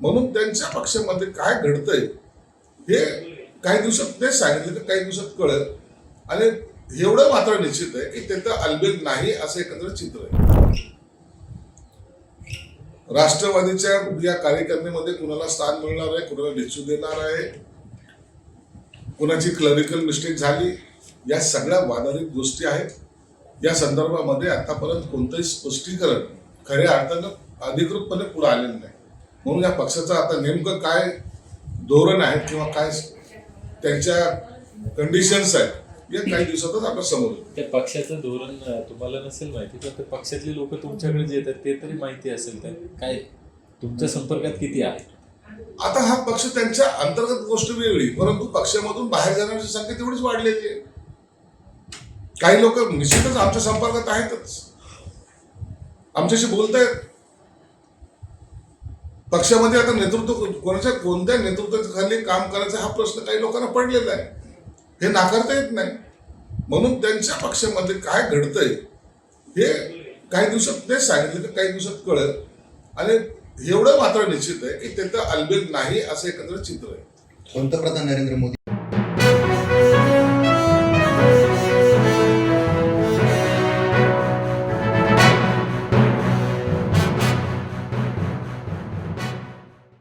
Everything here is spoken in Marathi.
म्हणून त्यांच्या पक्षामध्ये काय घडतंय हे काही दिवसात ते सांगितलं तर काही दिवसात कळत. आणि एवढं मात्र निश्चित आहे की त्याचं अलबेल नाही असं एकंदर चित्र आहे. राष्ट्रवादीच्या या कार्यकारिणीमध्ये कुणाला स्थान मिळणार आहे, कुणाला निश्चित देणार आहे, कुणाची क्लरिकल मिस्टेक झाली, या सगळ्या वादातीत गोष्टी आहेत. या संदर्भामध्ये आतापर्यंत कोणतंही स्पष्टीकरण खऱ्या अर्थानं अधिकृतपणे पुढे आलेलं नाही. म्हणून या पक्षाचं आता नेमकं काय धोरण आहे किंवा काय त्यांच्या कंडिशन्स आहेत या काही दिवसातच आपल्या समोर येईल. त्या पक्षाचं धोरण तुम्हाला नसेल माहिती, पण ते पक्षातले लोक तुमच्याकडे जे येतात ते तरी माहिती असेल. तर काय तुमच्या संपर्कात किती आहे? आता हा पक्ष त्यांच्या अंतर्गत गोष्ट वेगळी, परंतु पक्षामधून बाहेर जाण्याची संख्या तेवढीच वाढलेली आहे. काही लोक निश्चितच आमच्या संपर्कात आहेतच, आमच्याशी बोलतायत. पक्षामध्ये आता नेतृत्व कोणत्या नेतृत्वाखाली काम करायचं हा प्रश्न काही लोकांना पडलेला आहे, हे नाकारता येत नाही. म्हणून त्यांच्या पक्षामध्ये काय घडतंय हे काही दिवसात ते सांगितलं तर काही दिवसात कळत. आणि एवढं मात्र निश्चित आहे की त्याचं अलबेल नाही असं एकंदर चित्र आहे. पंतप्रधान नरेंद्र मोदी